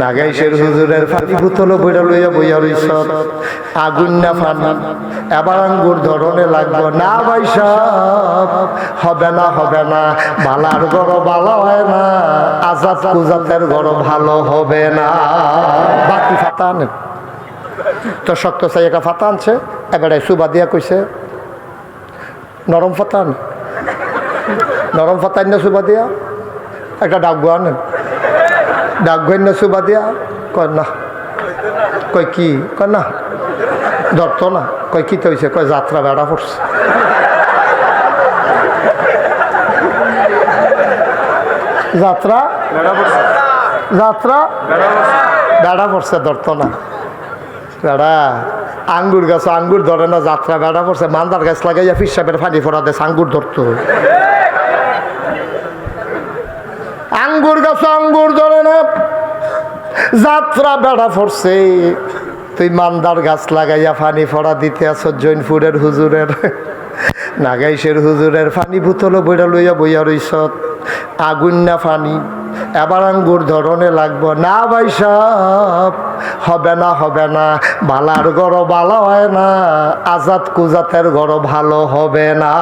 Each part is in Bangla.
নাগাইশের হুজুরের ফানি বোতল বইরা লইয়া বইয়া রইছ আগুন না ফানি এবার আঙ্গুর ধরনে লাগবো না ভাই সাহেব হবে না বালার গড় ভালো হয় না আজাদ কুজাতের গড় ভালো হবে না বাকি ফাতা আনেন তো শক্ত চাই একটা ফাতা আনছে এবারে সুবা দিয়া কইছে নরম ফাতা আন নরম ফাতা আন সুবা দিয়া একটা ডাকবো আনেন ডাকবো না সুবা দিয়া কয় না কয় কি কয় না ধরতো না কয় কি তো হয়েছে কয় যাত্রা বেড়া পড়ছে যাত্রা বেড়া পড়ছে ধরতো না বেড়া আঙ্গুর গাছ আঙ্গুর ধরে না যাত্রা বেড়া পড়ছে মান্দার গাছ লাগাইয়া ফিসাবের ফানি ফোড়া দেশ আঙ্গুর ধরতো আঙ্গুর গাছ আঙ্গুর ধরে না যাত্রা বেড়া পড়ছে তুই মান্দার গাছ লাগাইয়া ফানি ফোড়া দিতে আছো জৈনপুরের হুজুরের নাগাইশের হুজুরের ফানি বোতল বইরা লইয়া বইয়া রইছ আগুন না ফানি এবার আঙ্গুর ধরনে লাগবো না ভাই সাহেব হবে না বালার গড় ভালো হয় না আজাদ কুজাতের গড় ভালো হবে না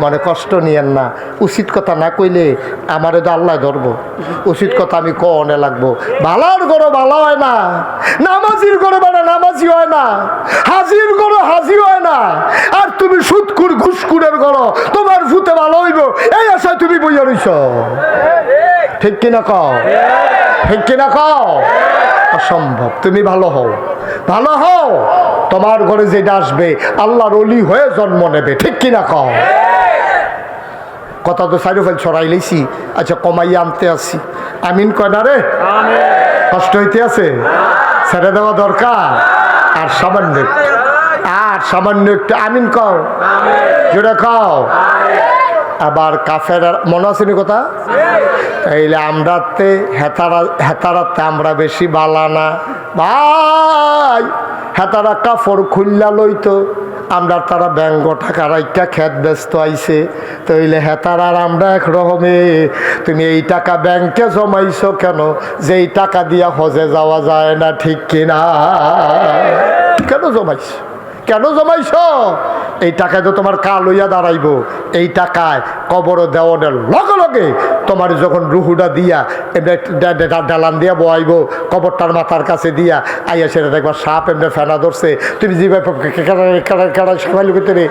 মনে কষ্ট নিয়েন না উচিত কথা না কইলে আমারে তো আল্লাহ ধরবো উচিত কথা আমি কনে লাগবো ভালার গড় ভালো হয় না নামাজির গড়ে বেড়া নামাজি হয় না হাজির গড় হাজি হয় না আর তুমি সুদকুর ঘুষকুরের গড় তোমার ভূতে ভালো হইব এই আশায় তুমি বইয়া রইছ ঠিক কিনা কও ঠিক কিনা কও অসম্ভব তুমি ভালো হও তোমার ঘরে যেটা আসবে আল্লাহর ওলি হয়ে জন্ম নেবে ঠিক কিনা কও কথা তো সাইরোফেল ছড়াই লাইছি আচ্ছা কমাইয়া আনতে আসছি আমিন কয় না রে কষ্ট হইতে আছে ছেড়ে দেওয়া দরকার আর সামান্য একটু আমিন কও জোরে কও আবার কাফের মনে আসেনি কথা তাইলে আমরাতে হেতারাতে আমরা বেশি বালা না ভাই হেতারা কাপড় খুললা লইতো আমরা তারা ব্যাঙ্গ টাকা রাইকা খেত ব্যস্ত আইছে তাইলে হেতারার আমরা একরকমে তুমি এই টাকা ব্যাংকে জমাইছো কেন যেই টাকা দিয়া হজে যাওয়া যায় না ঠিক কিনা কেন জমাইছ এই টাকায় তো তোমার কা লইয়া দাঁড়াইব এই টাকায় কবর দেওয়ানের লগে লগে তোমার যখন রুহুটা দিয়া ডালান দিয়া বয়াইব কবরটার মাথার কাছে দিয়া আইয়া সেটা দেখবা সাপ এমনি ফেনা ধরছে তুমি যেভাবে সবাই ভিতরে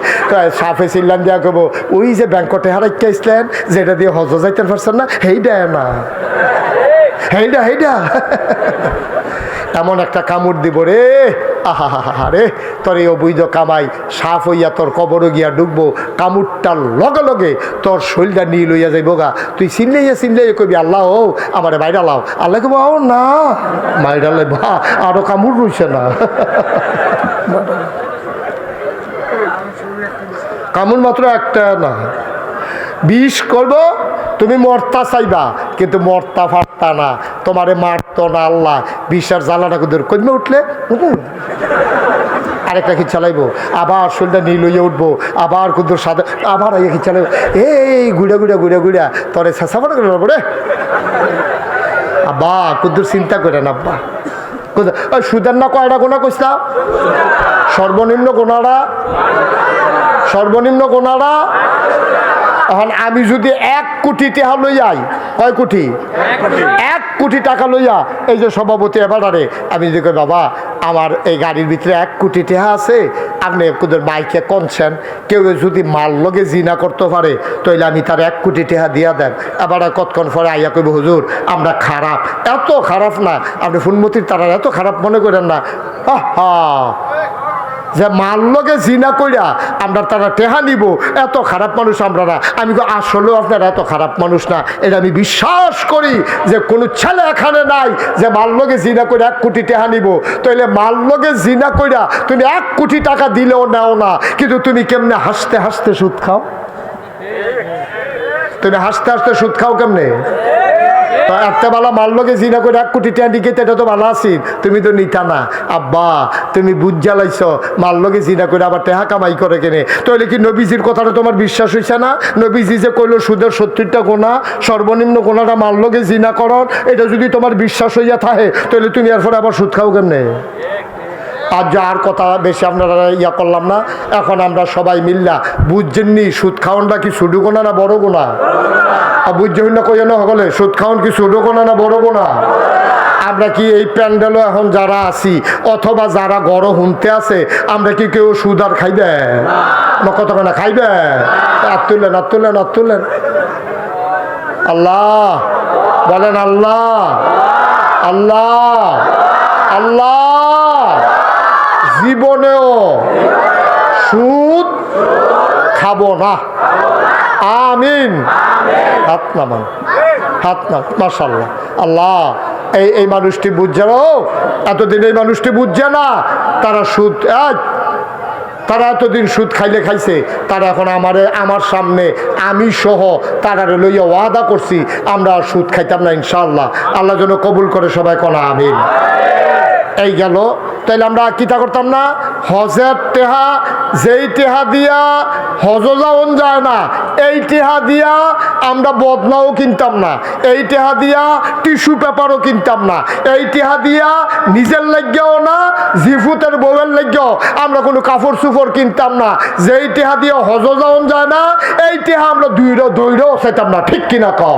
সাপে চিল্লান দিয়া করবো ওই যে ব্যাংকটে হারাইকে আসলেন যেটা দিয়ে হজ যাইতে পারছেন না হেইডা এমন একটা কামড় দিব রে আহা রে তোর এই অবৈধ কামাই সাফ হইয়া তোর কবর গিয়া ডুববো কামড়টার লগে লগে তোর শরীরটা নিয়ে লইয়া যাইব গা তুই চিনলেই কবি আল্লাহ ও আমার বাইরা লাও আল্লাহ কব ও না মাইরা লাই বা আরো কামড় রইছে না কামড় মাত্র একটা না বিষ করবো তুমি মরতা চাইবা কিন্তু মরতা ফাটতা না তোমারে মারতো না আল্লাহ বিষার জ্বালাটা কুদুর কমে উঠলে আরেকটা কি চালাইবো আবার শরীরটা নীল হইয়া উঠবো আবার কুদুর সাদা আবার কি চালাইবো এই গুড়া তোরে শেষা পড়ে রে আব্বা কুদুর চিন্তা করেন আব্বা ওই সুদের না কয়টা গোনা কইসা সর্বনিম্ন গোনাটা এখন আমি যদি 1 কোটি টাকা লইয়াই কয় কোটি 1 কোটি টাকা লইয়া এই যে সভাপতি এবারে আমি যদি কই বাবা আমার এই গাড়ির ভিতরে 1 কোটি টাকা আছে আপনি একদের মাইকে কনছেন কেউ যদি মাল লগে জিনা করতে পারে তাইলে আমি তার 1 কোটি টাকা দিয়া দেন এবার কতক্ষণ পরে আইয়া কইব হুজুর আমরা খারাপ এত খারাপ না আপনি ফুনমতির তারা এত খারাপ মনে করেন না যে মাল লগে জিনা কইরা আমরা তারা টেহা নিব এত খারাপ মানুষ আমরা না আমি আসলেও আপনারা এত খারাপ মানুষ না এটা আমি বিশ্বাস করি যে কোনো ছেলে এখানে নাই যে মাল লগে জিনা কইরা 1 কোটি টেহা নিব তাইলে মাল লগে জিনা কইরা তুমি 1 কোটি টাকা দিলেও নাও না কিন্তু তুমি কেমনে হাসতে হাসতে সুদ খাও তুমি হাসতে হাসতে সুদ খাও কেমনে তো একটা বেলা মারলোকে জিনা করে 1 কোটি টাকা দিকে এটা তো ভালো আছি, তুমি তো নিতা না আব্বা, তুমি বুঝ জ্বালাইছ মারলোকে জিনা করে আবার টেহা কামাই করে কেনে। তাহলে কি নবীজির কথাটা তোমার বিশ্বাস হইছে না? নবীজি যে কইলো সুদের 70টা গোনা, সর্বনিম্ন গোনাটা মারলোকে জিনা করর, এটা যদি তোমার বিশ্বাস হইয়া থাকে তাহলে তুমি এরপরে আবার সুদ খাও কেমনে? আর যার কথা বেশি আপনারা ইয়া করলাম না। এখন আমরা সবাই মিল্লা বুঝছেননি সুদ খাওয়ানটা কি ছোট গোনা না বড় গোনা? বুঝছেন না কইয়া না হলে সুদ খাওয়ান কি ছোট গোনা না বড় গোনা? আমরা কি এই প্যান্ডেলও এখন যারা আছি অথবা যারা গড় হুনতে আছে আমরা কি কেউ সুদ আর খাইবে না? কত না খাইবে? আর তুললেন আর তুললেন আর তুললেন। আল্লাহ বলেন, আল্লাহ আল্লাহ আল্লাহ জীবনেও সুদ খাবো না, আমিন। হাত নামান, হাত নাম। মাশাআল্লাহ। আল্লাহ এই মানুষটি বুঝছে না, এতদিন এই মানুষটি বুঝছে না তারা সুদ, তারা এতদিন সুদ খাইলে খাইছে, তারা এখন আমার সামনে আমি সহ তারা লইয়া ওয়াদা করছি আমরা আর সুদ খাইতাম না ইনশাআল্লাহ। আল্লাহ যেন কবুল করে, সবাই কোনা আমিন। এই গেল। তাইলে আমরা কিতা করতাম না? হজের টেহা, যেই টেহা দিয়া হজ যাওন যায় না, এই টেহা দিয়া আমরা বদনাও কিনতাম না, এই টেহা দিয়া টিস্যু পেপারও কিনতাম না, এই টেহা দিয়া নিজের লাগেও না জিফুতের বউয়ের লাগেও আমরা কোনো কাপড় চুপড় কিনতাম না। যেই টেহা দিয়া হজ যাওন যায় না, এই টেহা আমরা দৌড়েও খাইতাম না। ঠিক কিনা কও?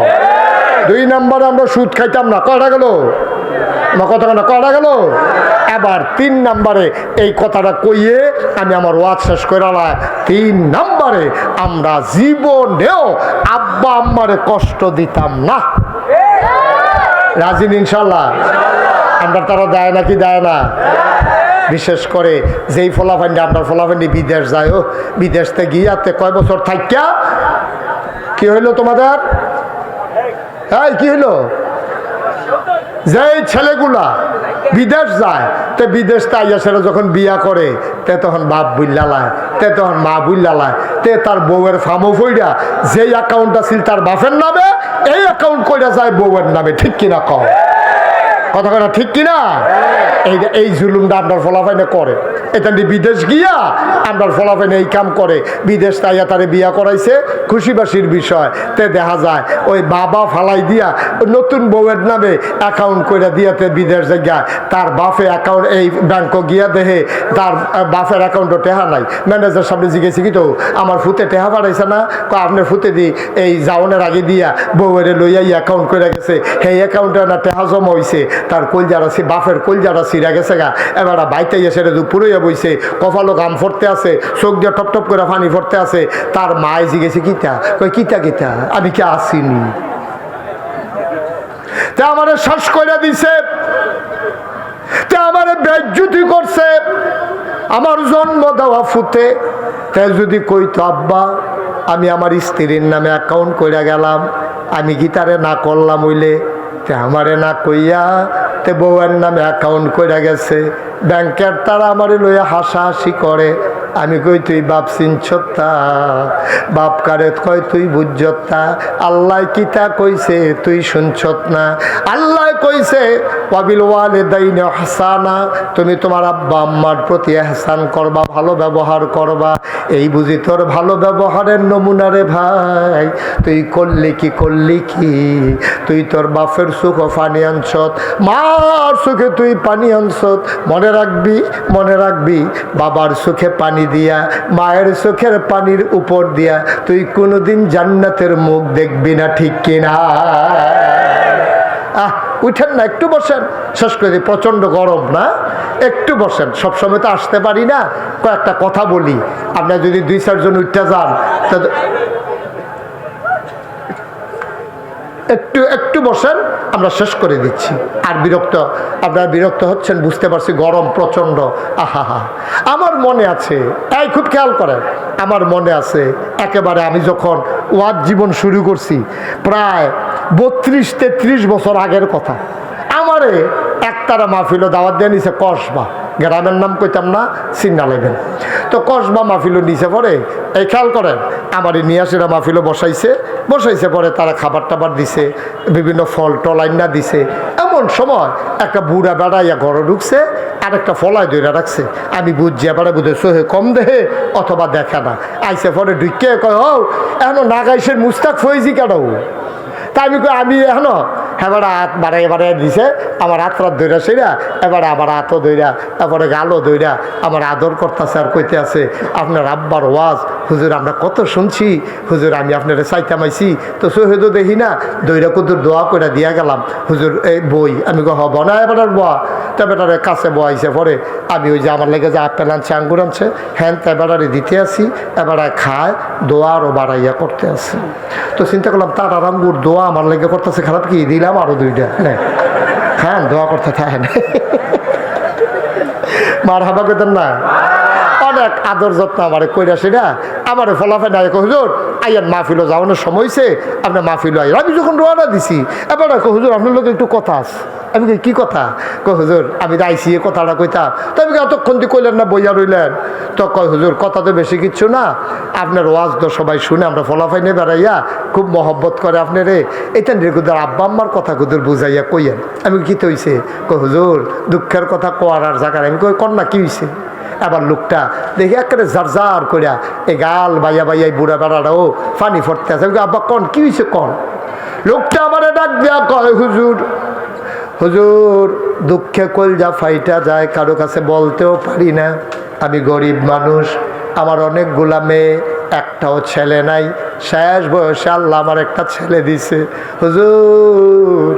2 নম্বরে আমরা সুদ খাইতাম না। কয়টা গেল? কতখানা কয়টা গেল? এবার 3 নম্বরে এই কথাটা কইয়ে আমি আমার ওয়াজ শেষ করে আলাম। 3 নম্বরে আমরা জীবনেও আব্বা আম্মারে কষ্ট দিতাম না। রাজি ইনশাল্লাহ? আমরা তারা দেয় নাকি দেয় না? বিশেষ করে যেই ফলাফান্ডি, আপনার ফলাফান্ডি বিদেশ যায়, ও বিদেশ থেকে গিয়াতে কয় বছর থাকিয়া কি হইলো তোমাদের? হ্যাঁ কি হইলো? যেই ছেলেগুলা বিদেশ যায়, তে বিদেশ তাইয়া সেটা যখন বিয়া করে তে তখন বাপ বুল্লালায়, তে তখন মা বুল্লালায়, তে তার বউয়ের ফার্মও ফইরা যেই অ্যাকাউন্ট আছিল তার বাপের নামে, এই অ্যাকাউন্ট কইরা যায় বউয়ের নামে। ঠিক কিনা কও? কথা কথা ঠিক কিনা? এই জুলুমটা আপনার ফলাফাইনে করে। এটা বিদেশ গিয়া আপনার ফলাফাইনে এই কাম করে। বিদেশ তাইয়া তারে বিয়া করাইছে, খুশিবাসির বিষয়। তে দেখা যায় ওই বাবা ফালাই দিয়া নতুন বউয়ের নামে অ্যাকাউন্ট করে দিয়াতে বিদেশ জায়গায় তার বাপে অ্যাকাউন্ট এই ব্যাংক গিয়া দেহে তার বাপের অ্যাকাউন্টও টেহা নাই। ম্যানেজার সামনে জিজ্ঞেসি কি তো আমার ফুতে টেহা পাঠাইছে না? আপনার ফুতে দি এই যাওনের আগে দিয়া বউয়ের লইয়া অ্যাকাউন্ট করে গেছে, সেই অ্যাকাউন্টে না টেহা জমা হইছে, তার কলজারা বাপের কলজারা সিরা গেছে গা। এবার বাইতে এসে পুরোইয়া বইছে, কপালো গাম ফরতে আছে, চোখ দিয়ে টপ টপ করে পানি ফরতে আছে। তার মায় জিগেছে কিতা? কই কিতা কিতা, আমি কি আসিনি? তা আমারে শ্বাস করে দিছে, তা আমারে বেজ্জুতি করছে, আমার জন্ম দেওয়া ফুতে। তাই যদি কইতো আব্বা আমি আমার স্ত্রীর নামে অ্যাকাউন্ট করে গেলাম, আমি কি তারে না করলাম হইলে? তে আমারে না কইয়া তে বউয়ের নামে অ্যাকাউন্ট করে গেছে। ব্যাংকের তারা আমারে লইয়া হাসাহাসি করে। আমি কই তুই বাপ চিনছতা? বাপ কারে কয় তুই বুঝতা? আল্লাহ কিতা কইছে তুই শুনছত না? আল্লাহ কইছে ওয়াবিল ওয়ালিদাইনি ইহসানা, তুমি তোমার আব্বা আম্মার প্রতি ইহসান করবা, ভালো ব্যবহার করবা। এই বুঝি তোর ভালো ব্যবহারের নমুনা রে ভাই। তুই করলি কি? তুই তোর বাপের সুখ পানি আনছত, মার সুখে তুই পানি আনছত। মনে রাখবি বাবার সুখে পানি দিয়া, মায়ের চোখের পানির উপর দিয়া তুই কোনোদিন জান্নাতের মুখ দেখবি না। ঠিক কিনা? উঠেন না, একটু বসেন, শেষ করে দিই। প্রচন্ড গরম না? একটু বসেন, সবসময় তো আসতে পারি না। কয়েকটা কথা বলি, আপনার যদি 2-4 জন উঠতে যান তা একটু বসেন, আমরা শেষ করে দিচ্ছি। আর আপনারা বিরক্ত হচ্ছেন বুঝতে পারছি, গরম প্রচন্ড। আহা, আমার মনে আছে, এই খুব খেয়াল করেন, আমার মনে আছে একেবারে আমি যখন ওয়াজ জীবন শুরু করছি প্রায় 32-33 বছর আগের কথা। আমারে একতারা মাহফিল দাওয়াত দিয়ে নিছে কসবা, গ্রামের নাম কইতাম না, চিন্না লাগবেন। তো কসবা মাহফিলও নিচে পড়ে। এই খেয়াল করেন, আমার নিয়ে আসেরা মাহফিলও বসাইছে পরে তারা খাবার টাবার দিছে, বিভিন্ন ফল টল আইনা দিছে। এমন সময় একটা বুড়া বেড়াইয়া ঘরে ঢুকছে, আর একটা ফলায় ধরে রাখছে। আমি বুঝছি এবারে বুঝে সোহে কম দেহে অথবা দেখে না। আইসে পরে ঢুকে কয়, ও এখন নাগাইশের মুস্তাক ফয়েজি কেন? তা আমি এখনো এবারে হাত বাড়াই দিছে, আমার হাত রাত ধৈরা সেরা, এবারে আমার হাতও ধৈরা, তারপরে গালও ধৈরা আমার আদর করতেছে আর কইতে আছে, আপনার আব্বার ওয়াজ হুজুর আমরা কত শুনছি, হুজুর আমি আপনারা চাইতামাইছি তো সোহেদও দেখি না, দৈরা কুতুর দোয়া করে দিয়া গেলাম হুজুর এই বই। আমি হব না এবার বয়া, তা বেটারে কাছে বয়াইছে পরে আমি ওই যে আমার লেগে যে আপেল আনছে আঙ্গুর আনছে হ্যাঁ তা বেটারে দিতে আসি, এবারে খায় দোয়া আরও বাড়াইয়া করতে আছে। তো চিন্তা করলাম তার আর আঙ্গুর দোয়া আমার লেগে করতেছে, খারাপ কি দিলাম আরো দুইটা হ্যাঁ দোয়া করতে থাকেন। মার হাবা করতেন না, অনেক আদর যত্ন আমার কইরা সেটা আমার ফলাফল নাই। হুজুর আইয়ান মাহফিলও যাওয়ানোর সময় হয়েছে, আপনার মাহফিল আই। আমি যখন রোয়ানা দিছি এবার হুজুর আপনার লোক একটু কথা আছে। আমি কি কথা? হুজুর আমি তো আইসি কথাটা কইতাম। তো আমি এতক্ষণ দিয়ে কইলেন না বইয়া রইলেন? তো কয় হুজুর কথা তো বেশি কিচ্ছু না, আপনার ওয়াজ তো সবাই শুনে, আমরা ফলাফাই নিয়ে বেড়াইয়া খুব মহব্বত করে আপনারে, এটা নির্গুদার আব্বা আম্মার কথা কুদুর বুঝাইয়া কইয়েন। আমি কি তো হইছে? হুজুর দুঃখের কথা কোয়ার আর জায়গার। আমি কই কন্যা কি হয়েছে? আবার লোকটা দেখি একেবারে জার করিয়া এই গাল বাইয়া বুড়া বেড়াটাও পানি ফটতে আছে। আব্বা কন কি হয়েছে কন? লোকটা আমার ডাক দেয়া কয়, হুজুর দুঃখে কলজা ফাইটা যায়, কারো কাছে বলতেও পারি না। আমি গরিব মানুষ, আমার অনেকগুলা মেয়ে, একটাও ছেলে নাই। শেষ বয়সে আল্লাহ আমার একটা ছেলে দিছে। হুজুর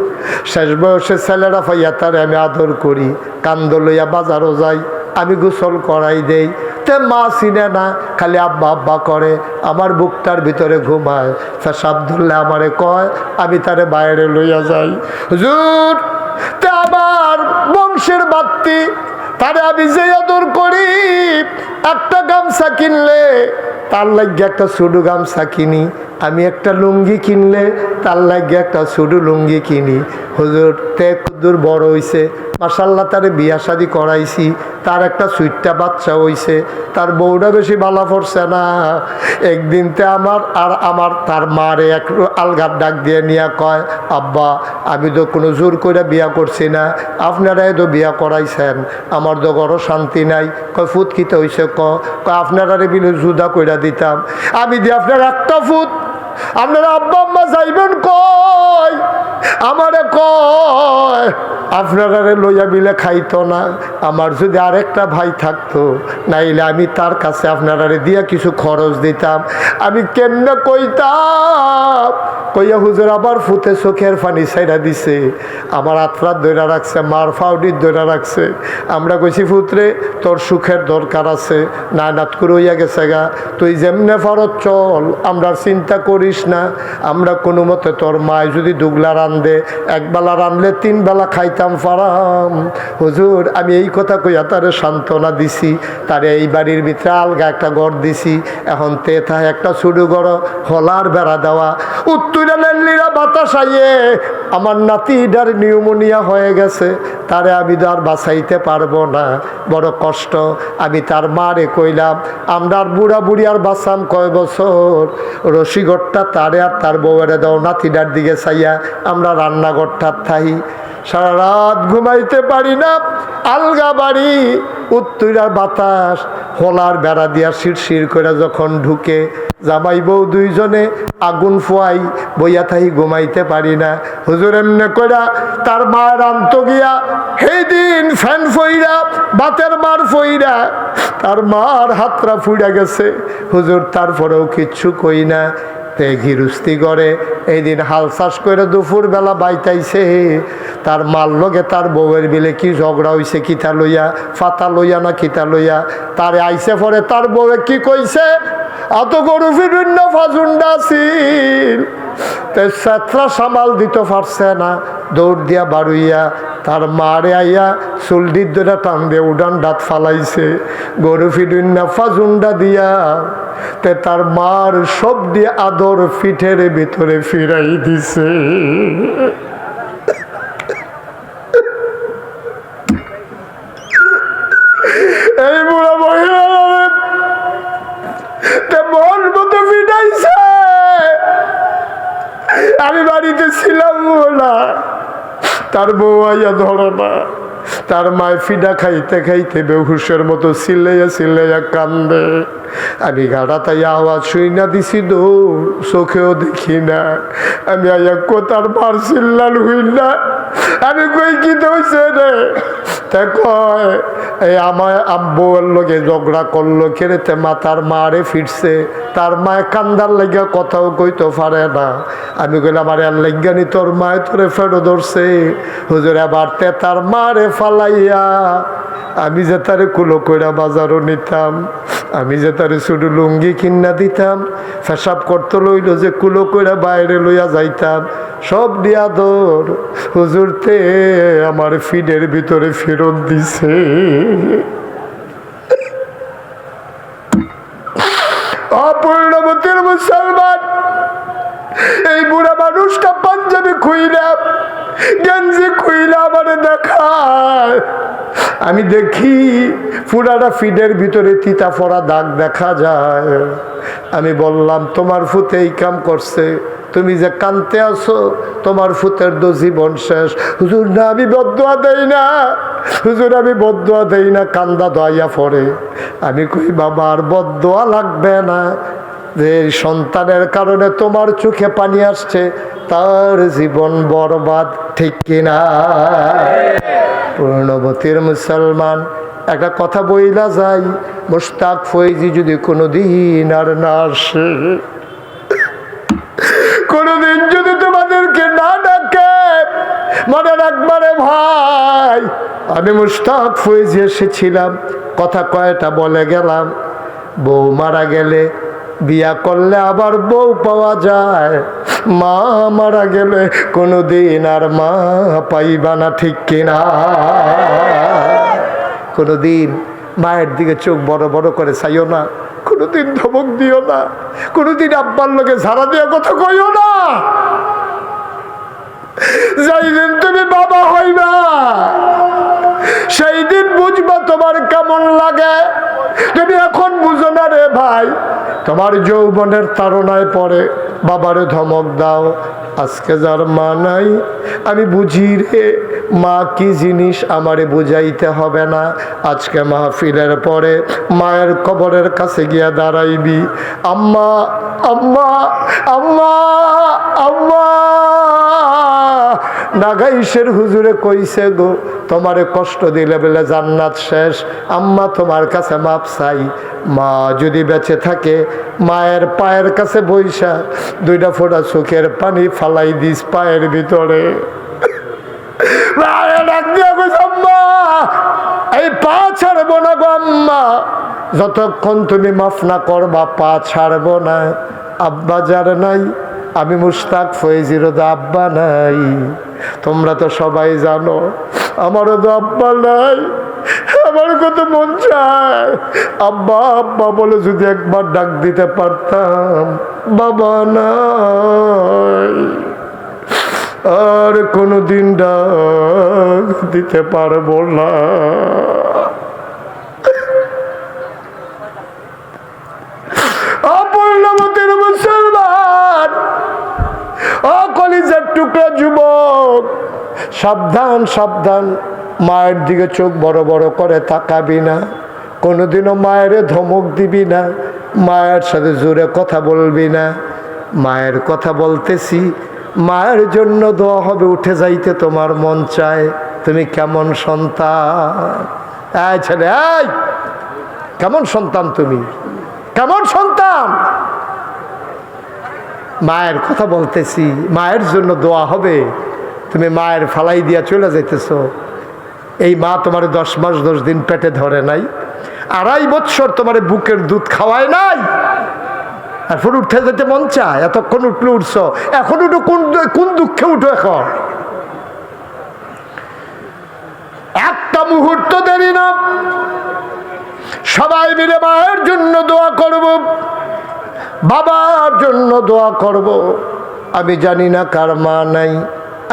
শেষ বয়সে ছেলেরা পাইয়া তারে আমি আদর করি, কান্দ লইয়া বাজারও যাই, আমি গোসল করাই দেই, তে মা চিনে না, খালি আব্বা আব্বা করে, আমার বুকটার ভিতরে ঘুমায়, পেশাব ধরলে আমারে কয়, আমি তারে বাইরে লইয়া যাই। হুজুর তে আমার বংশের বাত্তি, তারে আমি যে আদর করি, একটা গামছা কিনলে তার লাগে একটা ছোট গামছা কিনি, আমি একটা লুঙ্গি কিনলে তার লাগে একটা ছোট লুঙ্গি কিনি। হুজুর তে কুদুর বড় হইছে, মাশাআল্লাহ তারে বিয়া শাদি করাইছি, তার একটা সুইটটা বাচ্চা হইছে, তার বউটা বেশি ভালো পড়ছে না। একদিন তে আমার তার মারে এক আলগার ডাক দিয়ে নিয়ে কয়, আব্বা আমি তো কোনো জোর করে বিয়া করছি না, আপনারাই তো বিয়া করাইছেন, আমার তো ঘরও শান্তি নাই। কয় ফুট কিতে হইছে? কয় আপনারা বিলে জুদা কইরা দিতাম, আমি দিয়ে আপনার একটা ফুট, আপনারা আব্বা আম্মা যাইবেন কয়, আমারে কয় আপনারা লইয়া বিলে খাইতো না, আমার যদি আরেকটা ভাই থাকতো নাইলে আমি তার কাছে আপনারা দিয়া কিছু খরচ দিতাম। আমি কেমনে কইতাম? কইয়া হুজুর আবার ফুতে চোখের পানি ছাইড়া দিছে, আমার আত্রাত ধইরা রাখছে, মার ফাউডির ধইরা রাখছে। আমরা কইছি ফুতরে তোর সুখের দরকার আছে, না নাত করে হইয়া গেছে গা, তুই যেমনে ফরত চল, আমরা চিন্তা করিস না, আমরা কোনো মতে তোর মায় যদি দুগলা রান্ধে, একবেলা রানলে 3 বেলা খাইতাম ফারাম। হুজুর আমি এই কথা কইয়া তারে সান্ত্বনা দিছি, তারে এই বাড়ির ভিতরে আলগা একটা ঘর দিছি, এখন তেথা একটা ছোট ঘর হলার বেড়া দেওয়া, উত্তরা লেল্লিরা বাতাস আইয়ে আমার নাতিটার নিউমোনিয়া হয়ে গেছে, তারে আমি তো আর বাঁচাইতে পারবো না, বড় কষ্ট। আমি তার মারে কইলাম, আমরা আর বুড়া বুড়ি আর বাঁচাম কয় বছর, রশিগড়টা তারে আর তার বউয়েরে দাও, নাতিটার দিকে চাইয়া আমরা রান্নাঘরটা থাই, সারা রাত ঘুমাইতে পারি না, আলগা বাড়ি, উত্তরার বাতাস হলার বেড়া দিয়া শিরশির করে যখন ঢুকে, জামাই বউ দুইজনে আগুন ফোয়াই বইয়া থাই, ঘুমাইতে পারি না। হুজুর এমনে কইরা তার মায়ের আন্ত গিয়া সেই দিন ফ্যান ফইরা বাতের মার ফইরা তার মার হাতরা ফুইরা গেছে। হুজুর তারপরেও কিচ্ছু কই না, তে ঘিরুস্তি করে এই দিন হাল চাষ করে দুপুর বেলা বাইতাইছে, তার মাল লগে তার বউয়ের বিলে কি ঝগড়া হইছে, কিতা লইয়া ফাতা লইয়া না কিতা লইয়া, তারে আইসে পরে তার বউয়ে কি কইছে, অত গরু ফিরুন্ন ফাজুন্ডা ছিল, সেত্রা সামাল দিতে পারছে না, দৌড় দিয়া বাড়ুইয়া তার মারে আইয়া চুলডির দোটা টান দিয়ে উডান দাঁত ফালাইছে, গরু ফিরুন্না ফাজুন্ডা দিয়া তে তার মার সব দিয়ে আদর পিঠের ভিতরে ফিরাই দিছে। এই বুড়া মহিলা তার বউ আইয়া ধরে না, তার মায় ফিডা খাইতে খাইতে বেহুশের মতো চিল্লাইয়া চিল্লাইয়া কান্দে। আমি গাড়াতাই আওয়াজ শুই না দিছি দৌড়, চোখেও দেখি না। আমি আইয়া কোথার মার চিল্লাল হই না, আমি কই কি দইছে রে? তা কয় এই আমার বউয়ের লোকে ঝগড়া করলো কেড়েতে মা তার মারে ফিরছে, তার মায় কান্দার লাগিয়া কথাও কইতে পারে না। আমি কইলাম আরে আর লাগানি তোর মায় তোরে ফেরো ধরছে। হুজুর আবার তার মারে ফালাইয়া আমি যে তারে কুলো কইরা বাজারও নিতাম, আমি যে তারে শুধু লুঙ্গি কিনা দিতাম, পেশাব করতে লইল যে কুলো কইরা বাইরে লইয়া যাইতাম, সব দিয়া দর হুজুরতে আমার ফিডের ভিতরে ফেরত দিছে। অপূর্ণবতীর মুসলমান, এই বুড়া মানুষটা পাঞ্জাবি খুইলা গেঞ্জি খুইলা আমারে দেখায়। আমি দেখি পুরাটা ফিডের ভিতরে তিতা পড়া দাগ দেখা যায়। আমি বললাম তোমার ফুতে এই কাম করছে, তুমি যে কানতে আসো তোমার ফুতের তো জীবন শেষ। হুজুর না আমি বদদুয়া দেই না, হুজুর আমি বদদুয়া দেই না, কান্দা দয়া পড়ে। আমি কই বাবা আর বদদুয়া লাগবে না, যে সন্তানের কারণে তোমার চোখে পানি আসছে তার জীবন বরবাদ, ঠিক কিনা? পূর্ণবতীর মুসলমান, একটা কথা বইলা যাই, মুশতাক ফৈজি যদি কোনোদিন আর না আসে, কোনোদিন যদি তোমাদেরকে না ডাকে, মনে রাখবারে ভাই আমি মুশতাক ফৈজি এসেছিলাম, কথা কয়টা বলে গেলাম। বউ মারা গেলে বিয়া করলে আবার বউ পাওয়া যায়, মা মারা গেলে কোনোদিন আর মা পাইবা না, ঠিক কিনা? কোনোদিন মায়ের দিকে চোখ বড় বড় করে চাইও না, কোনোদিন ধমক দিও না, কোনোদিন আব্বার লোকে ঝাড়া দিয়া কথা কইও না। যাই দিন তুমি বাবা হইবা সেই দিন বুঝবা তোমার কেমন লাগে। তুমি এখন বুঝো না রে ভাই, তোমার যৌবনের তাড়নায় পড়ে বাবারে ধমক দাও। আজকে যার মা নাই আমি বুঝি রে মা কি জিনিস, আমারে বুঝাইতে হবে না। আজকে মাহফিলের পরে মায়ের কবরের কাছে গিয়া দাঁড়াইবি, আম্মা আম্মা আম্মা আম্মা, নাগাইশের হুজুরে কইছে গো তোমারে কষ্ট দিলে বলে জান্নাত শেষ, আম্মা তোমার কাছে মাপ চাই। মা যদি বেঁচে থাকে মায়ের পায়ের কাছে বইসা দুইটা ফোঁটা চোখের পানি ফালাই দিস পায়ের ভিতরে। এই পা ছাড়বো না গো আম্মা, যতক্ষণ তুমি মাফ না করবা পা ছাড়বো না। আব্বা যার নাই, আমি মুশতাক ফৈজিরও তো আব্বা নাই। তোমরা তো সবাই জানো আমারও তো আব্বা নাই। আমার কত মন চায় আব্বা আব্বা বলে যদি একবার ডাক দিতে পারতাম, বাবা নাই আর কোনোদিন ডাক দিতে পারবো না। অপূর্ণবতীর মুসলমান, ও কলিজার টুকরা যুবক, সাবধান সাবধান, মায়ের দিকে চোখ বড় বড় করে তাকাবি না, কোনোদিনও মায়ের ধমক দিবি না, মায়ের সাথে জোরে কথা বলবি না। মায়ের কথা বলতেছি, মায়ের জন্য দোয়া হবে, উঠে যাইতে তোমার মন চায়। তুমি কেমন সন্তান, এই ছেলে, এই কেমন সন্তান, তুমি কেমন সন্তান? মায়ের কথা বলতেছি, মায়ের জন্য দোয়া হবে, তুমি মায়ের ফালাই দিয়া চলে যাইতেছ। এই মা তোমার 10 মাস 10 দিন পেটে ধরে নাই, 2.5 বছর তোমার বুকের দুধ খাওয়ায় নাই, আর ফোন উঠে যেতে মন চায়। এতক্ষণ উঠলে উঠছ, এখন উঠো কোন দুঃখে উঠো? এখন একটা মুহূর্ত দেরি না, সবাই মিলে মায়ের জন্য দোয়া করব, বাবার জন্য দোয়া করব। আমি জানি না কার মা নাই,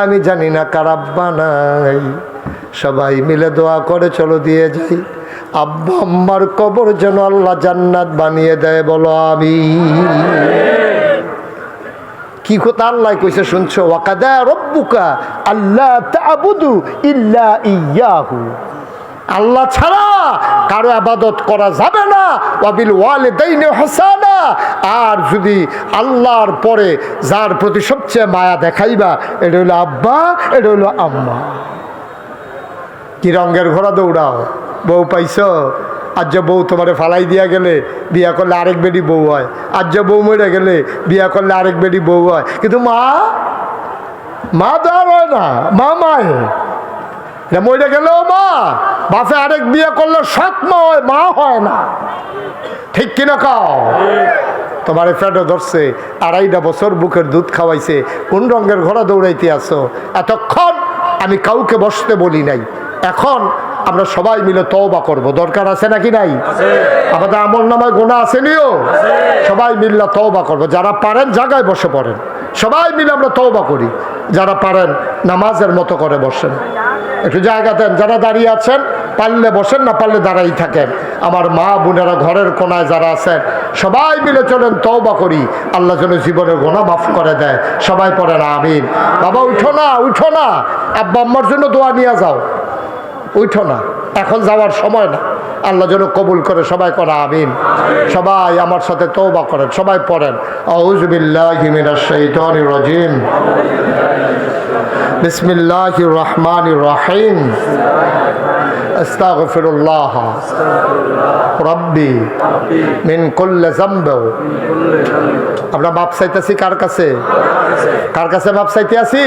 আমি জানি না কার আব্বা নাই, সবাই মিলে দোয়া করে চলো দিয়ে যাই। আব্বা আম্মার কবর যেন আল্লাহ জান্নাত বানিয়ে দেয়, বলো আমিন। কি কথা আল্লাহ কইছে শুনছো, ওয়াকাদা রব্বুকা আল্লাহ তা'বুদু ইল্লা ইয়াহু, আল্লাহ ছাড়া কারো ইবাদত করা যাবে না, ওয়াবিল ওয়ালিদাইনি ইহসানা, আর যদি আল্লাহর পরে যার প্রতি সবচেয়ে মায়া দেখাইবা এটা হলো আব্বা, এটা হলো আম্মা। কি রঙের ঘোড়া দৌড়াও, বউ পাইছো, আজ যে বউ তোমারে ফালাই দিয়া গেলে বিয়া করলে আরেক বেডি বউ হয়, আজ যে বউ মরে গেলে বিয়া করলে আরেক বেডি বউ হয়, কিন্তু মা দেওয়ার হয় না, মা মায়ে মরে গেলেও মা, বাসে আরেক বিয়ে করলে সৎ মা হয়, মা হয় না। ঠিক কিনা কাও? তোমার ফেটে ধরছে, 2.5 বছর বুকের দুধ খাওয়াইছে, কোন রঙের ঘোড়া দৌড়াইতে আসো? এতক্ষণ আমি কাউকে বসতে বলি নাই। এখন আমরা সবাই মিলে তওবা করব, দরকার আছে নাকি নাই? আমাদের আমল নামায় গুনাহ আসেনিও, সবাই মিলে তওবা করব। যারা পারেন জায়গায় বসে পড়েন, সবাই মিলে আমরা তওবা করি। যারা পারেন নামাজের মতো করে বসেন, একটু জায়গা দেন। যারা দাঁড়িয়ে আছেন পারলে বসেন, না পারলে দাঁড়াই থাকেন। আমার মা বোনেরা ঘরের কোনায় যারা আছেন সবাই মিলে চলেন তওবা করি, আল্লাহ যেন জীবনের গুনাহ মাফ করে দেয়। সবাই পড়েন আমিন। বাবা উঠো না, উঠো না, আব্বা আম্মার জন্য দোয়া নিয়ে যাও, উঠো না, এখন যাওয়ার সময় না, আল্লাহ যেন কবুল করে। সবাই করা আমিন। সবাই আমার সাথে তওবা করেন, সবাই পড়েন আউযু বিল্লাহি মিনাশ শাইতানির রাজিম, বিসমিল্লাহির রহমানির রহিম, আস্তাগফিরুল্লাহ রাব্বি মিন কুল্লি যামব। আমরা মাপ চাইতেছি কার কাছে? কার কাছে মাপ চাইতে আছি?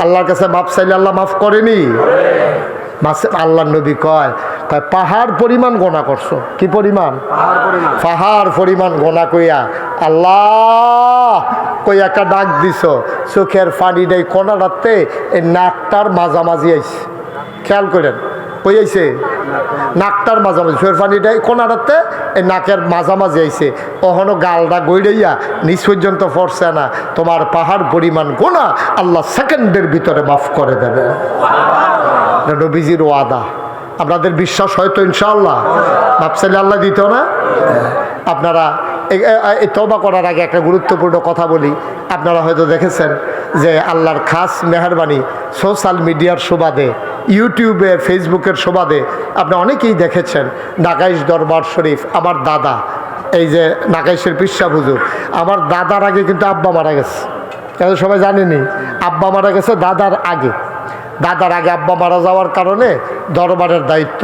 আল্লাহর কাছে মাপ চাইলে আল্লাহ মাফ করেনি? আল্লাহ নবী কয় পাহাড় পরিমাণ গোনা করছো। কি পরিমাণ? পাহাড় পরিমাণ গোনা কইয়া আল্লাহ কই একটা ডাক দিছ, চোখের পানিটাই কোনা রাখতে এই নাকটার মাঝামাঝি আইছে। খেয়াল করেন, কই আইছে? নাকটার মাঝামাঝি, চোখের পানিটাই কোনা রাখতে এই নাকের মাঝামাঝি আইছে। কখনো গালটা গইড়াইয়া নিচ পর্যন্ত পড়ছে না। তোমার পাহাড় পরিমাণ গোনা আল্লাহ সেকেন্ডের ভিতরে মাফ করে দেবে। নবীজির ওয়াদা, আপনাদের বিশ্বাস হয়তো ইনশাআল্লাহ? মাপ চাইলে আল্লাহ দিত না? আপনারা এই তওবা করার আগে একটা গুরুত্বপূর্ণ কথা বলি। আপনারা হয়তো দেখেছেন যে আল্লাহর খাস মেহেরবানি সোশ্যাল মিডিয়ার সুবাদে, ইউটিউবে ফেসবুকের সুবাদে আপনি অনেকেই দেখেছেন নাকাইশ দরবার শরীফ। আমার দাদা, এই যে নাকাইশের পিসা হুজুর, আমার দাদার আগে কিন্তু আব্বা মারা গেছে। কেন সবাই জানেনি? আব্বা মারা গেছে দাদার আগে। দাদার আগে আব্বা মারা যাওয়ার কারণে দরবারের দায়িত্ব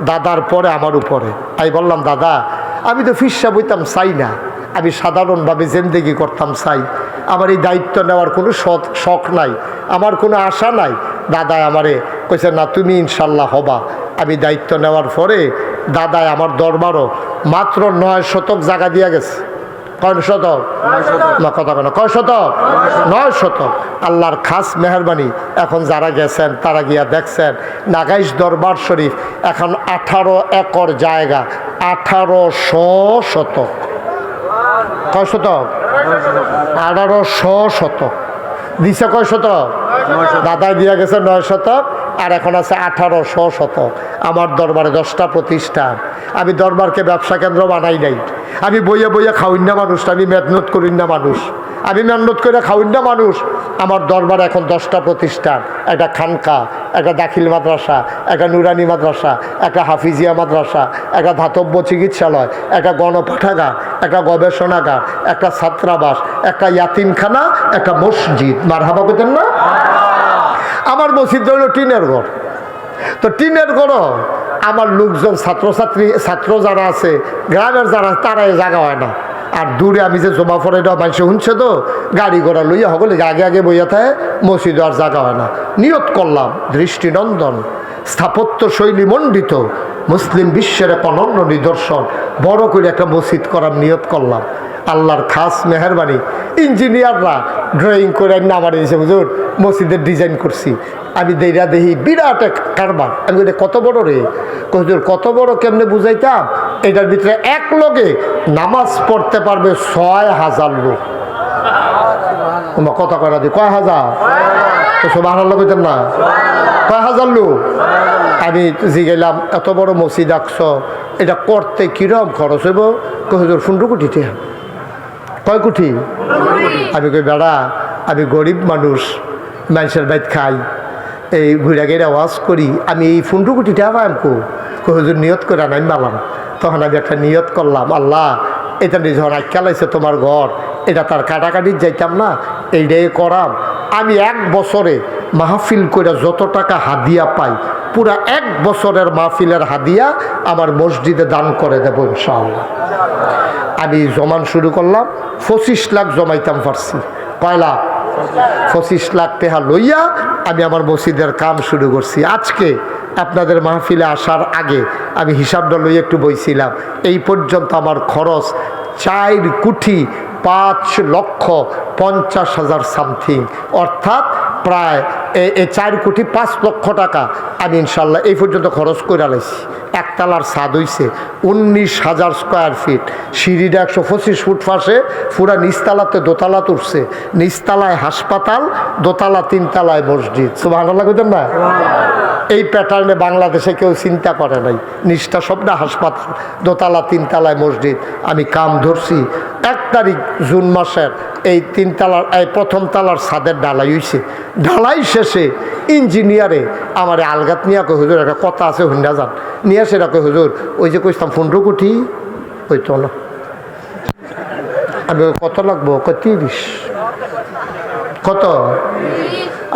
দাদার পরে আমার উপরে। আমি বললাম দাদা, আমি তো ফিরসা বইতাম চাই না, আমি সাধারণভাবে জিন্দেগি করতাম চাই, আমার এই দায়িত্ব নেওয়ার কোনো শখ নাই, আমার কোনো আশা নাই। দাদায় আমারে কইছে না তুমি ইনশাল্লাহ হবা। আমি দায়িত্ব নেওয়ার পরে দাদায় আমার দরবারও মাত্র 9 শতক জায়গা দিয়া গেছে। কয় শতক? না কথা কেন, কয় শতক? 9 শতক। আল্লাহর খাস মেহরবানি, এখন যারা গেছেন তারা গিয়া দেখছেন নাকাইশ দরবার শরীফ এখন 18 একর জায়গা, 1800 শতক। কয় শতক? 1800 শতক দিছে। কয় শতক? দাদায় দিয়া গেছে 9 শতক, আর এখন আছে 1800 শতক। আমার দরবারে 10টা প্রতিষ্ঠান। আমি দরবারকে ব্যবসা কেন্দ্র বানাই নাই। আমি বইয়ে বইয়ে খাওয়াই না মানুষ, আমি মেহনত করি না মানুষ, আমি মেহনত করে খাওয়াই না মানুষ। আমার দরবারে এখন 10টা প্রতিষ্ঠান, একটা খানকা, একটা দাখিল মাদ্রাসা, একটা নুরানি মাদ্রাসা, একটা হাফিজিয়া মাদ্রাসা, একটা ধাতব্য চিকিৎসালয়, একটা গণপাঠাগার, একটা গবেষণাগার, একটা ছাত্রাবাস, একটা ইয়াতিমখানা, একটা মসজিদ। মারহাবা কইতেন না? আমার মসজিদ হইল টিনের ঘর। তো টিনের ঘরও আমার লোকজন ছাত্র যারা আছে গ্রামের যারা, তারা জায়গা হয় না। আর দূরে আমি যে জমা পড়ে মানুষ শুনছে তো গাড়ি ঘোড়া লইয়া সকলে আগে আগে বইয়া থাকে, মসজিদ আর জায়গা হয় না। নিয়ত করলাম দৃষ্টিনন্দন স্থাপত্য শৈলী মণ্ডিত মুসলিম বিশ্বের এক অনন্য নিদর্শন বড় করে একটা মসজিদ করার নিয়ত করলাম। আল্লাহর খাস মেহরবানি, ইঞ্জিনিয়াররা ড্রয়িং করে নামারে দিয়েছে, হুজুর মসজিদের ডিজাইন করছি। আমি দেইরা দেখি বিরাট এক কারবার। আমি বলি কত বড় রে? হুজুর কত বড় কেমনে বুঝাইতাম? এটার ভিতরে এক লগে নামাজ পড়তে পারবে 6000 লোক। তোমার কথা করা দি কয় হাজার? তো সব আনার লোক না, কয় হাজার লোক? আমি জিগেলাম এত বড় মসজিদ আঁকছ, এটা করতে কিরম খরচ হইব? হুজুর 15 কোটি টাকা। কয় কোটি? আমি কই বেড়া আমি গরিব মানুষ, মানুষের বাইত খাই, এই ঘুরা গেড়ে আওয়াজ করি, আমি এই 15 কোটি টাকা পাইম হুজুর নিয়ত করে আনাই মালাম। তখন আমি একটা নিয়ত করলাম, আল্লাহ এটা যখন আইকালাইছে তোমার ঘর, এটা তার কাটাকাটি যাইতাম না, এইটাই করাম। আমি 1 বছরে মাহফিল করে যত টাকা হাদিয়া পাই, পুরা 1 বছরের মাহফিলের হাদিয়া আমার মসজিদে দান করে দেবো ইনশাআল্লাহ। আমি জমান শুরু করলাম, 25 লাখ জমাইতাম পারছি। কয় লাখ? 25 লাখ টাকা লইয়া আমি আমার মসজিদের কাম শুরু করছি। আজকে আপনাদের মাহফিলে আসার আগে আমি হিসাবটা লইয়া একটু বইছিলাম, এই পর্যন্ত আমার খরচ 4,50,50,000 সামথিং, অর্থাৎ প্রায় 4,05,00,000 টাকা আমি ইনশাল্লাহ এই পর্যন্ত খরচ করে আলাইছি। একতলার ছাদ হইছে 19,000 স্কোয়ার ফিট, সিঁড়িটা 125 ফুট ফাঁসে, পুরা নিচতলাতে দোতলা তুলছে, নিচতলায় হাসপাতাল, দোতলা 3 তলায় মসজিদ। সুবহানাল্লাহ কইতেন না? এই প্যাটার্নে বাংলাদেশে কেউ চিন্তা করে নাই। নিচটা সবটা হাসপাতাল, দোতলা 3 তলায় মসজিদ। আমি কাম ধরছি 1 তারিখ জুন মাসের, এই 3 তলার এই প্রথম তলার ছাদের ঢালাই হইছে। ঢালাই শেষে ইঞ্জিনিয়ারে আমার আলগাত নিয়ে কই হুজুর একটা কথা আছে হুন্ডা যান নিয়ে আসে, কই হুজুর ওই যে কইতাম 15 কোটি ওই তো না। আমি কত লাগবো? কই 30। কত?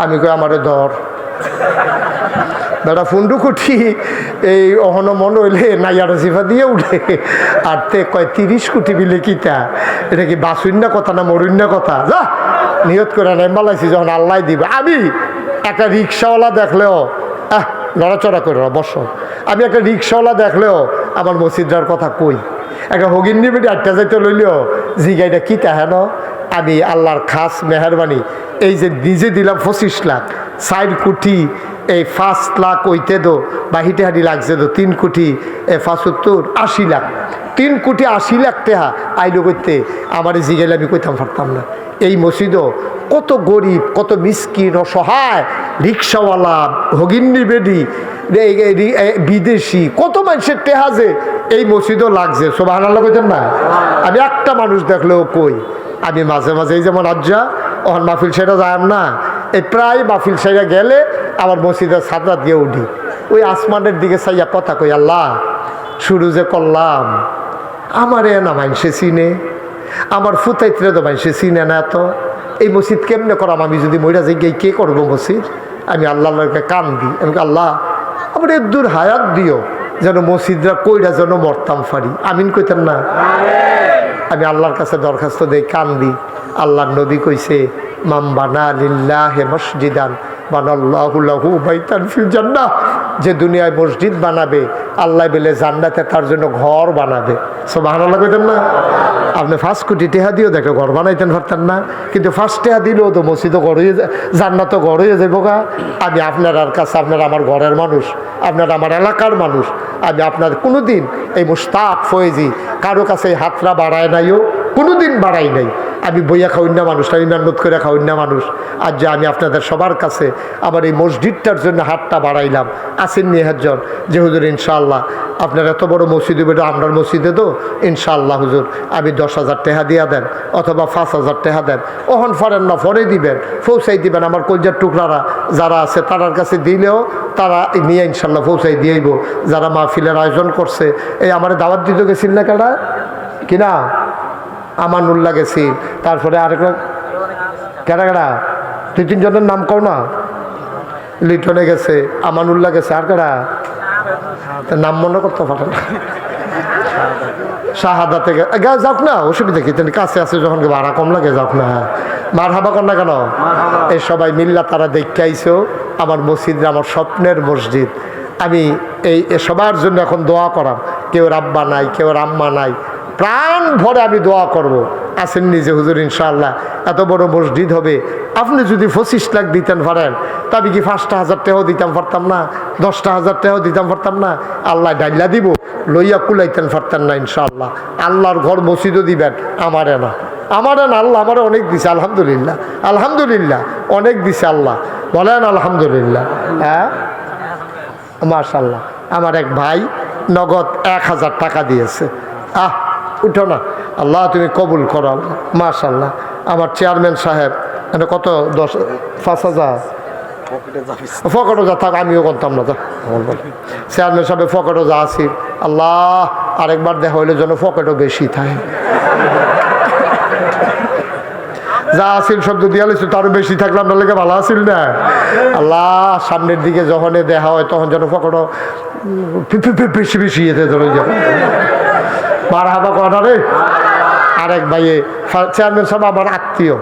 আমি কই আমারে ধর বেটা 15 কোটি এই অহন মন হইলে নাইয়ার জিফা দিয়ে উঠে, আর তে কয় 30 কোটি বিলে কিতা? এটা কি বাসুন্যা কথা না মরুন্যা কথা? যা নিয়ত করে নাই মালাইছি, যখন আল্লাহ দিবে। আমি একটা রিক্সাওয়ালা দেখলেও নড়াচড়া করে বস, আমি একটা রিক্সাওয়ালা দেখলেও আমার মসজিদার কথা কই। একটা হগিন্নি বেটি 8টা যাইতে লইলেও জিগাইটা কিতা হেন। আমি আল্লাহর খাস মেহরবানি এই যে নিজে দিলাম 25 লাখ, 4 কোটি এই 5 লাখ ওইতে দো বা হিটে হাঁটি লাগছে তো 3 কোটি 75 80 লাখ, 3 কোটি 80 লাখ টাকা আইলো করতে আমার জিগাইলে আমি কইতাম পারতাম না। এই মসজিদও কত গরিব, কত মিসকিন, অসহায়, রিক্সাওয়ালা, হগিন্নি বেডি, বিদেশি, কত মানুষের টেহাজে এই মসজিদও লাগছে। সুবহানাল্লাহ কইতেন না? আমি একটা মানুষ দেখলেও কই। আমি মাঝে মাঝে এই যেমন আজ্জা ওখান মাহফিল সেটা যায় না, এই প্রায় মাহফিল সেটা গেলে আমার মসজিদের ছাদরা দিয়ে উঠি, ওই আসমানের দিকে চাইয়া কথা কই, আল্লাহ শুরু যে করলাম আমার না মানুষে চিনে, আমার ফুতাইত্রে তো মানুষে চিনে না, এত এই মসজিদ কেমনে করাম? আমি যদি মইরা যাই কে করবো মসজিদ? আমি আল্লাহকে কান দিই, আমি আল্লাহ আমার এর দূর হায়াত দিও, যেন মসজিদরা কইরা যেন মরতাম পারি। আমিন কইতেন না? আমি আল্লাহর কাছে দরখাস্ত দেই, কান দিই। আল্লাহর নবী কইছে, মাম বানা লিল্লাহি মসজিদান বানাল্লাহু লাহু বাইতান ফিল জান্নাহ, যে দুনিয়ায় মসজিদ বানাবে আল্লাহ বলে জান্নাতে তার জন্য ঘর বানাবে। সুবহানাল্লাহ কইতেন না? আপনি 5 কোটি টাকা দিয়েও দেখো ঘর বানাইতেন পারতেন না, কিন্তু 5 টাকা দিলেও তো মসজিদও ঘর হয়ে জান্নাতও ঘর হয়ে যাবো গা। আমি আপনার কাছে, আপনারা আমার ঘরের মানুষ, আপনারা আমার এলাকার মানুষ, আমি আপনার কোনো দিন এই মুস্তাক ফয়েজি কারো কাছে এই হাতরা বাড়ায় নাইও, কোনো দিন বাড়াই নাই। আমি বইয়া খাওয়ান্না মানুষ, আমি মেহনত করে খাওয়ান্না মানুষ। আজ যে আমি আপনাদের সবার কাছে আবার এই মসজিদটার জন্য হাতটা বাড়াইলাম, আসেন নিয়ে একজন যে হুজুর ইনশাআল্লাহ আপনার এত বড় মসজিদ বেটা আমরার মসজিদে তো ইনশাআল্লাহ হুজুর আমি 10,000 টাকা দিয়া দেন অথবা 5,000 টাকা দেন, ওহন ফরেন না ফরে দিবেন, পৌঁছাই দিবেন। আমার কলজার টুকরারা যারা আছে তারার কাছে দিলেও তারা নিয়ে ইনশাআল্লাহ পৌঁছাই দিয়েইব। যারা মাহফিলের আয়োজন করছে, এই আমার দাওয়াত দিতে গেছিল না কেডা কিনা আমানুল্লাহ গেছি, তারপরে আরেকটা কেডা কেডা 2-3 জনের নাম কও না, লিটনে গেছে, আমানুল্লাহ গেছে, আর কেডা নাম মনে করতে পারে না, শাহাদাতে যাক না, অসুবিধা কি, কাছে আছে যখন ভাড়া কম লাগে যাক না, মার হাবা কর না কেন? এই সবাই মিল্লা তারা দেখতে আইসো আমার মসজিদ, আমার স্বপ্নের মসজিদ। আমি এই সবার জন্য এখন দোয়া করাম, কেউ আব্বা নাই, কেউ আম্মা নাই, প্রাণ ভরে আমি দোয়া করব। আসেন নিজে হুজুর ইনশাআল্লাহ এত বড় মসজিদ হবে, আপনি যদি 25 লাখ দিতেন পারেন, তবে কি 5,000 টাকাও দিতাম পারতাম না, 10,000 টাকাও দিতাম পারতাম না? আল্লাহ ডাইলা দিব, লইয়া কুলাইতেন পারতেন না ইনশাআল্লাহ। আল্লাহর ঘর মসজিদও দিবেন, আমারে না, আমারে না, আল্লাহ আমারে অনেক দিছে, আলহামদুলিল্লাহ, আলহামদুলিল্লাহ অনেক দিছে আল্লাহ, বলেন আলহামদুলিল্লাহ। হ্যাঁ মাশাআল্লাহ, আমার এক ভাই নগদ 1,000 টাকা দিয়েছে। উঠো না, আল্লাহ তুমি কবুল করো। মাশাআল্লাহ। আমার চেয়ারম্যান সাহেব এটা কত 5,000 ফকটও যা থাক, আমিও করতাম না। চেয়ারম্যান সাহেব ফকটও যা আছি, আল্লাহ আরেকবার দেখা হইলে যেন ফকটও বেশি থাকে। যা আসিল শব্দ দিয়ে আলিস তারও বেশি থাকলে আপনার লেগে ভালো আসিল না। আল্লাহ সামনের দিকে যখন দেখা হয় তখন যেন ফকটও বেশি বেশি এতে ধরে যাবে। মার হাবা কটা রে। আরেক ভাইয়ে চেয়ারম্যান সাহেব আমার আত্মীয়,